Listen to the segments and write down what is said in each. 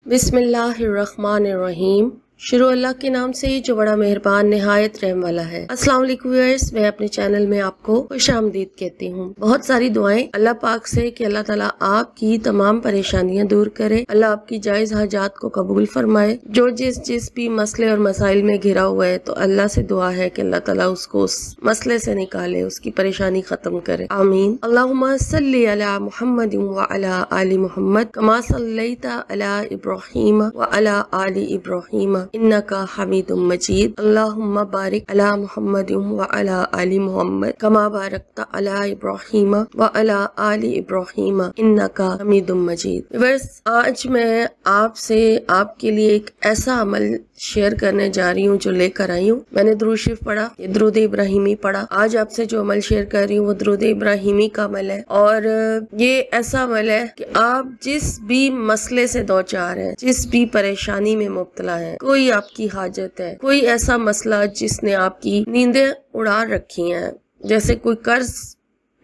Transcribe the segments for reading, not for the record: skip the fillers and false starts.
बिस्मिल्लाहिर्रहमानिर्रहीम। शुरू अल्लाह के नाम से जो बड़ा मेहरबान निहायत रहम वाला है। अस्सलाम वालेकुम व्यूअर्स, मैं अपने चैनल में आपको खुश आमदीद कहती हूँ। बहुत सारी दुआएं अल्लाह पाक से कि अल्लाह ताला आपकी तमाम परेशानियां दूर करे, अल्लाह आपकी जायज हाजात को कबूल फरमाए। जो जिस भी मसले और मसाइल में घिरा हुआ है तो अल्लाह से दुआ है कि अल्लाह ताला उसको उस मसले से निकाले, उसकी परेशानी खत्म करे। आमीन। अल्लाहुम्मा सल्ली अला मुहम्मद व अला आलि मुहम्मद कमा सल्लैता अला इब्राहीम व अला आलि इब्राहीम इन्नका हमीदुम मजीद। अल्लाहुम्मा बारिक अला मुहम्मदिन व अला आलि मुहम्मद कमा बारकता अला इब्राहीम व अला आलि इब्राहीम इन्नका हमीदुम मजीद। बस आज मैं आपसे आपके लिए एक ऐसा अमल शेयर करने जा रही हूँ जो लेकर आई हूँ। मैंने दुरूद शरीफ पढ़ा, ये दुरूद इब्राहिमी पढ़ा। आज आपसे जो अमल शेयर कर रही हूँ वो दुरूद इब्राहिमी का अमल है और ये ऐसा अमल है कि आप जिस भी मसले से दो चार हैं, जिस भी परेशानी में मुब्तला है, कोई आपकी हाजत है, कोई ऐसा मसला जिसने आपकी नींदें उड़ा रखी हैं, जैसे कोई कर्ज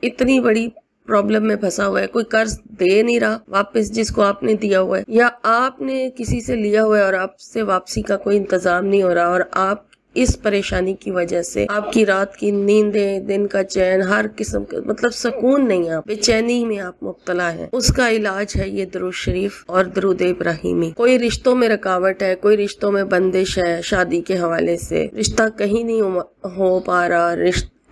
इतनी बड़ी प्रॉब्लम में फंसा हुआ है, कोई कर्ज दे नहीं रहा वापस जिसको आपने दिया हुआ है, या आपने किसी से लिया हुआ है और आपसे वापसी का कोई इंतजाम नहीं हो रहा और आप इस परेशानी की वजह से आपकी रात की नींदें, दिन का चैन, हर किस्म का मतलब सुकून नहीं है, बेचैनी में आप मुब्तला हैं, उसका इलाज है ये दुरूद शरीफ और दुरूद इब्राहिमी। कोई रिश्तों में रुकावट है, कोई रिश्तों में बंदिश है, शादी के हवाले से रिश्ता कहीं नहीं हो पा रहा,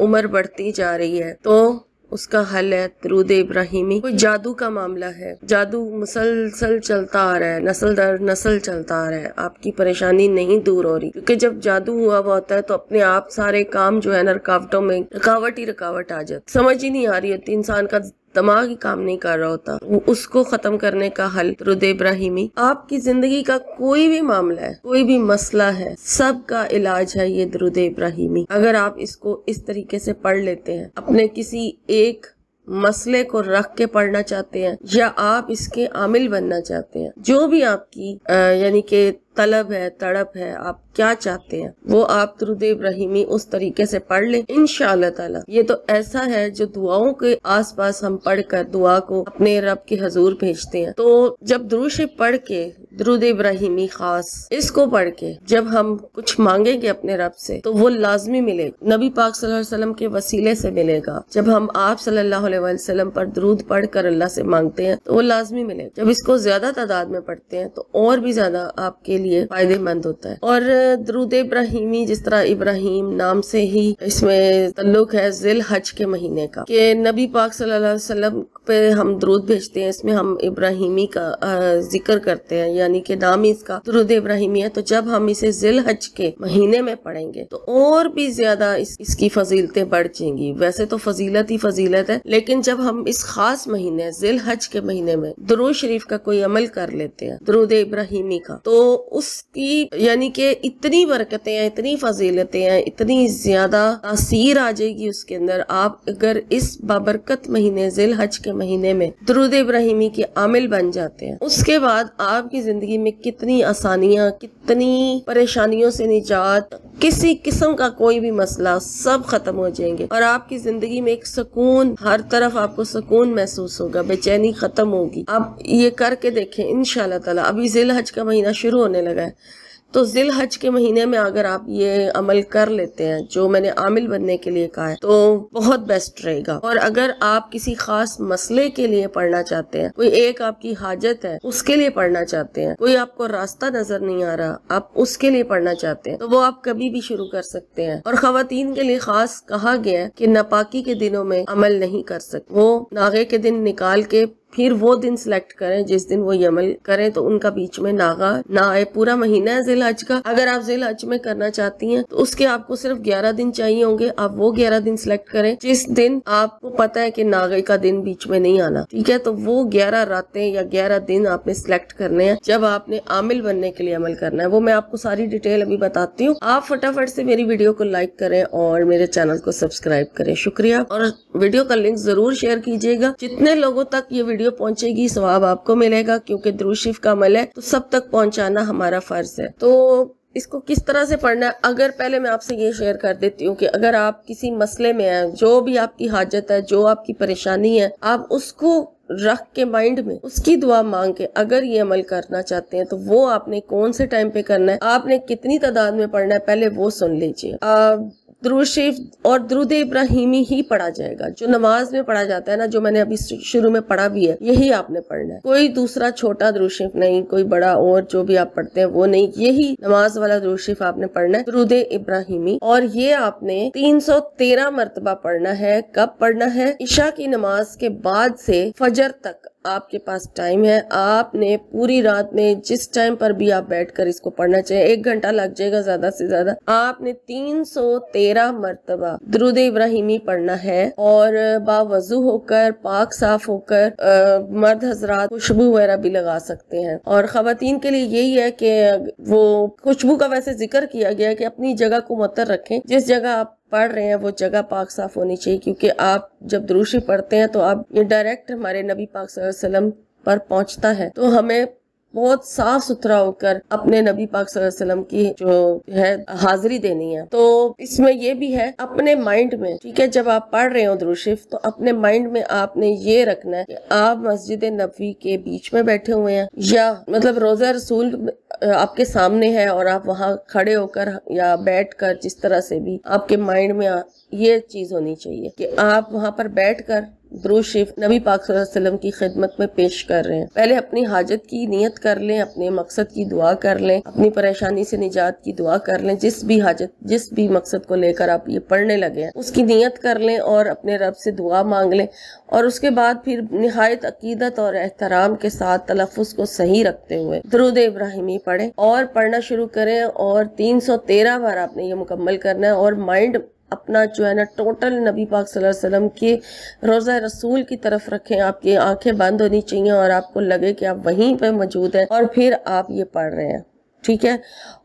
उम्र बढ़ती जा रही है, तो उसका हल है दुरूद इब्राहिमी। कोई जादू का मामला है, जादू मुसलसल चलता आ रहा है, नस्ल दर नस्ल चलता आ रहा है, आपकी परेशानी नहीं दूर हो रही, क्योंकि जब जादू हुआ होता है तो अपने आप सारे काम जो है ना रुकावटों में रुकावट आ जाती, समझ ही नहीं आ रही होती, इंसान का दिमाग ही काम नहीं कर रहा होता, उसको खत्म करने का हल दुरूद इब्राहिमी। आपकी जिंदगी का कोई भी मामला है, कोई भी मसला है, सब का इलाज है ये दुरूद इब्राहिमी। अगर आप इसको इस तरीके से पढ़ लेते हैं, अपने किसी एक मसले को रख के पढ़ना चाहते हैं या आप इसके आमिल बनना चाहते हैं, जो भी आपकी यानी कि तलब है, तड़प है, आप क्या चाहते हैं वो आप दुरूद इब्राहिमी उस तरीके से पढ़ लें इंशाअल्लाह ताला। ये तो ऐसा है जो दुआओं के आसपास हम पढ़कर दुआ को अपने रब के हजूर भेजते हैं। तो जब दुरूद शरीफ पढ़ के, दुरूद इब्राहिमी खास इसको पढ़ के जब हम कुछ मांगेंगे अपने रब से तो वो लाजमी मिलेगा, नबी पाक सल्लल्लाहु अलैहि वसल्लम के वसीले से मिलेगा। जब हम आप सल्लल्लाहु अलैहि वसल्लम पर दुरूद पढ़ कर अल्लाह से मांगते हैं तो वो लाजमी मिलेगा। जब इसको ज्यादा तादाद में पढ़ते हैं तो और भी ज्यादा आपके लिए फायदेमंद होता है। और दुरूद इब्राहिमी, जिस तरह इब्राहिम नाम से ही इसमें ताल्लुक है जिल हज के महीने का, कि नबी पाक सल्लल्लाहु अलैहि वसल्लम पे हम दुरूद भेजते हैं, इसमें हम इब्राहिमी का जिक्र करते हैं, यानी कि नाम ही इसका दुरूद इब्राहिमी है। तो जब हम इसे जिल हज के महीने में पढ़ेंगे तो और भी ज्यादा इसकी फजीलतें बढ़ जाएंगी। वैसे तो फजीलत ही फजीलत है, लेकिन जब हम इस खास महीने जिल हज के महीने में दुरूद शरीफ का कोई अमल कर लेते हैं, दुरूद इब्राहिमी का, तो उसकी यानी कि इतनी बरकतें हैं, इतनी फजीलतें हैं, इतनी ज्यादा तासीर आ जाएगी उसके अंदर। आप अगर इस बाबरकत महीने जिल हज के महीने में दुरूद इब्राहिमी के आमिल बन जाते हैं, उसके बाद आपकी जिंदगी में कितनी आसानियां, कितनी परेशानियों से निजात, किसी किस्म का कोई भी मसला सब खत्म हो जाएंगे और आपकी जिंदगी में एक सुकून, हर तरफ आपको सुकून महसूस होगा, बेचैनी खत्म होगी। आप ये करके देखें इंशाअल्लाह ताला। अभी जिल हज का महीना शुरू होने लगा है, तो जिल हज के महीने में अगर आप ये अमल कर लेते हैं जो मैंने आमिल बनने के लिए कहा है तो बहुत बेस्ट रहेगा। और अगर आप किसी खास मसले के लिए पढ़ना चाहते हैं, कोई एक आपकी हाजत है उसके लिए पढ़ना चाहते हैं, कोई आपको रास्ता नजर नहीं आ रहा आप उसके लिए पढ़ना चाहते हैं, तो वो आप कभी भी शुरू कर सकते हैं। और खवातीन के लिए खास कहा गया है कि नापाकी के दिनों में अमल नहीं कर सकते, वो नागे के दिन निकाल के फिर वो दिन सिलेक्ट करें जिस दिन वो ये अमल करें तो उनका बीच में नागा ना आए। पूरा महीना है जिल हज का, अगर आप जिल हज में करना चाहती हैं तो उसके आपको सिर्फ 11 दिन चाहिए होंगे। आप वो 11 दिन सिलेक्ट करें जिस दिन आपको पता है कि नागे का दिन बीच में नहीं आना, ठीक है। तो वो 11 रातें या 11 दिन आपने सिलेक्ट करने हैं जब आपने आमिल बनने के लिए अमल करना है। वो मैं आपको सारी डिटेल अभी बताती हूँ। आप फटाफट से मेरी वीडियो को लाइक करें और मेरे चैनल को सब्सक्राइब करें, शुक्रिया। और वीडियो का लिंक जरूर शेयर कीजिएगा, जितने लोगों तक ये वीडियो पहुंचेगी सवाब आपको मिलेगा, क्योंकि दुरूद शरीफ का अमल है तो सब तक पहुंचाना हमारा फर्ज है। तो इसको किस तरह से पढ़ना है, अगर पहले मैं आपसे ये शेयर कर देती हूँ कि अगर आप किसी मसले में हैं, जो भी आपकी हाजत है, जो आपकी परेशानी है, आप उसको रख के माइंड में उसकी दुआ मांग के अगर ये अमल करना चाहते हैं तो वो आपने कौन से टाइम पे करना है, आपने कितनी तादाद में पढ़ना है, पहले वो सुन लीजिए। दुरूद शरीफ और दुरूद इब्राहिमी ही पढ़ा जाएगा, जो नमाज में पढ़ा जाता है ना, जो मैंने अभी शुरू में पढ़ा भी है, यही आपने पढ़ना है। कोई दूसरा छोटा दुरूद शरीफ नहीं, कोई बड़ा और जो भी आप पढ़ते हैं वो नहीं, यही नमाज वाला दुरूद शरीफ आपने पढ़ना है, दुरूद इब्राहिमी। और ये आपने 313 मरतबा पढ़ना है। कब पढ़ना है? इशा की नमाज के बाद से फजर तक आपके पास टाइम है। आपने पूरी रात में जिस टाइम पर भी आप बैठकर इसको पढ़ना चाहिए, 1 घंटा लग जाएगा ज्यादा से ज्यादा। आपने 313 मरतबा दुरूद इब्राहिमी पढ़ना है और बावजू होकर, पाक साफ होकर, मर्द हजरात खुशबू वगैरह भी लगा सकते हैं। और खवातीन के लिए यही है कि वो खुशबू का वैसे जिक्र किया गया है कि अपनी जगह को मुअत्तर रखें, जिस जगह आप पढ़ रहे हैं वो जगह पाक साफ होनी चाहिए, क्योंकि आप जब दुरूद शरीफ पढ़ते हैं तो आप ये डायरेक्ट हमारे नबी पाक सल्लल्लाहु अलैहि वसल्लम पर पहुंचता है। तो हमें बहुत साफ सुथरा होकर अपने नबी पाक सल्लल्लाहु अलैहि वसल्लम की जो है हाजिरी देनी है। तो इसमें ये भी है अपने माइंड में, ठीक है, जब आप पढ़ रहे हो दुरूद शरीफ तो अपने माइंड में आपने ये रखना है कि आप मस्जिद नबवी के बीच में बैठे हुए हैं, या मतलब रोजा रसूल आपके सामने है और आप वहाँ खड़े होकर या बैठकर, जिस तरह से भी आपके माइंड में ये चीज होनी चाहिए कि आप वहाँ पर बैठकर दुरूद शरीफ नबी पाक सल्लल्लाहु अलैहि वसल्लम की खिदमत में पेश कर रहे हैं। पहले अपनी हाजत की नियत कर लें, अपने मकसद की दुआ कर लें, अपनी परेशानी से निजात की दुआ कर लें। जिस भी हाजत, जिस भी मकसद को लेकर आप ये पढ़ने लगे हैं उसकी नियत कर लें और अपने रब से दुआ मांग लें। और उसके बाद फिर निहायत अकीदत और एहतराम के साथ तलफ़ुज़ को सही रखते हुए दुरूद इब्राहिमी पढ़ें और पढ़ना शुरू करें। और 313 बार आपने ये मुकम्मल करना है और माइंड अपना जो है ना टोटल नबी पाक सल्लल्लाहु अलैहि वसल्लम के रोज़ा रसूल की तरफ रखें। आपकी आंखें बंद होनी चाहिए और आपको लगे कि आप वहीं पे मौजूद हैं और फिर आप ये पढ़ रहे हैं, ठीक है।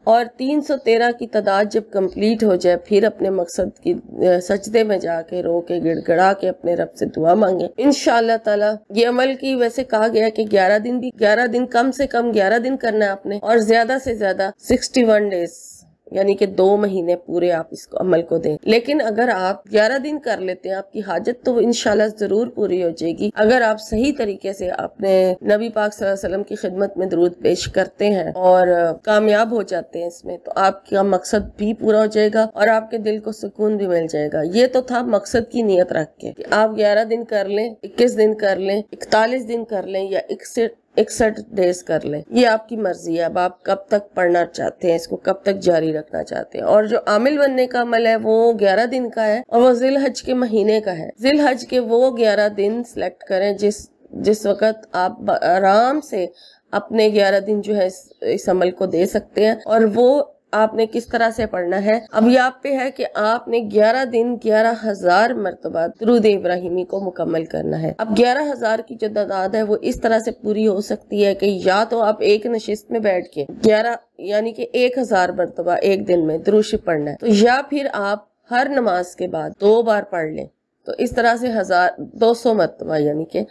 और 313 की तादाद जब कंप्लीट हो जाए फिर अपने मकसद की सजदे में जाके रो के गिड़गिड़ा के अपने रब से दुआ मांगे। इंशाअल्लाह ताला ये अमल की वैसे कहा गया कि 11 दिन भी 11 दिन कम से कम 11 दिन करना है आपने और ज्यादा से ज्यादा 61 डेज यानी कि 2 महीने पूरे आप इसको अमल को दें। लेकिन अगर आप 11 दिन कर लेते हैं आपकी हाजत तो इंशाल्लाह जरूर पूरी हो जाएगी। अगर आप सही तरीके से अपने नबी पाक सल्लल्लाहु अलैहि वसल्लम की खिदमत में दुरूद पेश करते हैं और कामयाब हो जाते हैं इसमें, तो आपका मकसद भी पूरा हो जाएगा और आपके दिल को सुकून भी मिल जाएगा। ये तो था मकसद की नियत रख के कि आप 11 दिन कर लें, 21 दिन कर लें, 41 दिन कर लें या 61 डेज कर लें, ये आपकी मर्जी है। अब आप कब तक पढ़ना चाहते हैं, इसको कब तक जारी रखना चाहते हैं। और जो आमिल बनने का अमल है वो 11 दिन का है और वो जिल हज के महीने का है। जिल हज के वो 11 दिन सिलेक्ट करें जिस वक्त आप आराम से अपने 11 दिन जो है इस अमल को दे सकते हैं। और वो आपने किस तरह से पढ़ना है, अब ये आप पे है कि आपने 11 दिन 11,000 मरतबा दुरूद इब्राहिमी को मुकम्मल करना है। अब 11,000 की जो तादाद है वो इस तरह से पूरी हो सकती है कि या तो आप एक नशिस्त में बैठ के 11 यानी कि 1,000 मरतबा एक दिन में दुरूद शरीफ पढ़ना है, तो या फिर आप हर नमाज के बाद 2 बार पढ़ लें, तो इस तरह से 1200 मरतबा यानी कि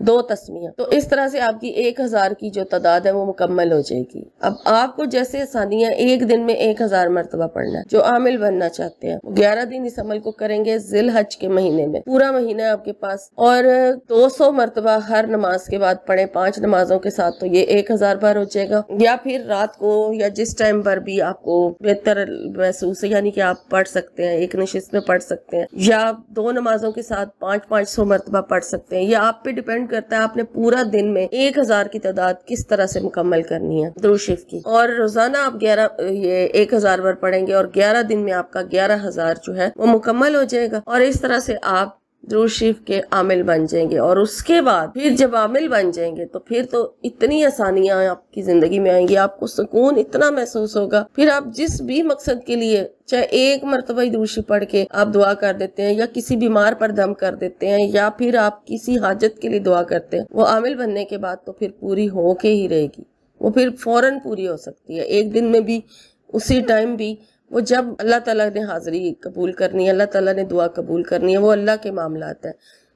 2 तस्मीया, तो इस तरह से आपकी 1000 की जो तादाद है वो मुकम्मल हो जाएगी। अब आपको जैसे आसानियां एक दिन में 1000 मरतबा पढ़ना है, जो आमिल बनना चाहते हैं वो 11 दिन इस अमल को करेंगे जिल हज के महीने में, पूरा महीना है आपके पास, और 200 मरतबा हर नमाज के बाद पढ़े 5 नमाजों के साथ, तो ये 1000 बार हो जाएगा। या फिर रात को या जिस टाइम पर भी आपको बेहतर महसूस है यानी कि आप पढ़ सकते हैं, एक नशिस्त में पढ़ सकते हैं, या 2 नमाजों के साथ 500 मरतबा पढ़ सकते हैं। यह आप पे डिपेंड करता है आपने पूरा दिन में 1000 की तादाद किस तरह से मुकम्मल करनी है दुरूद शरीफ की। और रोजाना आप 1000 बार पढ़ेंगे और 11 दिन में आपका 11,000 जो है वो मुकम्मल हो जाएगा। और इस तरह से आप दुरूद शरीफ के आमिल बन जाएंगे। और उसके बाद फिर जब आमिल बन जाएंगे तो फिर तो इतनी आसानियां आपकी जिंदगी में आएंगी, आपको सुकून इतना महसूस होगा। फिर आप जिस भी मकसद के लिए चाहे एक मरतबा ही दुरूद शरीफ पढ़ के आप दुआ कर देते हैं, या किसी बीमार पर दम कर देते हैं, या फिर आप किसी हाजत के लिए दुआ करते हैं, वो आमिल बनने के बाद तो फिर पूरी हो के ही रहेगी। वो फिर फौरन पूरी हो सकती है, एक दिन में भी, उसी टाइम भी। वो जब अल्लाह ताला ने हाजिरी कबूल करनी है, अल्लाह ताला ने दुआ कबूल करनी है, वो अल्लाह के मामलात है।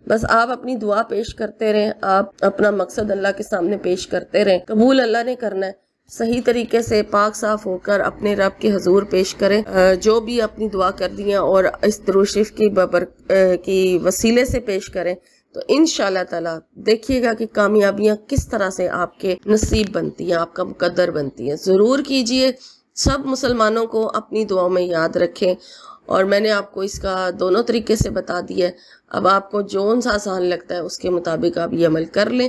बस आप अपनी दुआ पेश करते रहें, आप अपना मकसद अल्लाह के सामने पेश करते रहें, कबूल अल्लाह ने करना है। सही तरीके से पाक साफ होकर अपने रब के हजूर पेश करें जो भी अपनी दुआ कर दी है, और इस दुरूद शरीफ की बबर की वसीले से पेश करें तो इंशाल्लाह ताला देखिएगा कि कामयाबियां किस तरह से आपके नसीब बनती हैं, आपका मुकद्दर बनती हैं। ज़रूर कीजिए। सब मुसलमानों को अपनी दुआओं में याद रखें। और मैंने आपको इसका दोनों तरीके से बता दिया है। अब आपको जो सा आसान लगता है उसके मुताबिक आप ये अमल कर लें।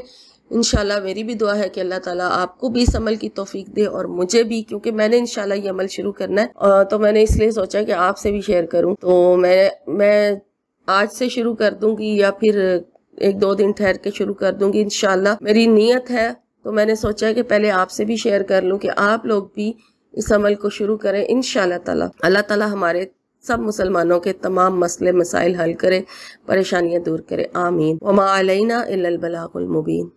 इंशाल्लाह मेरी भी दुआ है कि अल्लाह ताला आपको भी इस अमल की तौफीक दे और मुझे भी, क्योंकि मैंने इंशाल्लाह ये अमल शुरू करना है तो मैंने इसलिए सोचा कि आपसे भी शेयर करूं। तो मैं आज से शुरू कर दूंगी या फिर 1-2 दिन ठहर के शुरू कर दूंगी इंशाल्लाह। मेरी नीयत है, तो मैंने सोचा है कि पहले आपसे भी शेयर कर लूं कि आप लोग भी इस अमल को शुरू करें इंशाल्लाह ताला। अल्लाह ताला हमारे सब मुसलमानों के तमाम मसले मसाइल हल करे, परेशानियां दूर करे। आमीन। वमा अलैना इल्लल बलागुल मुबीन।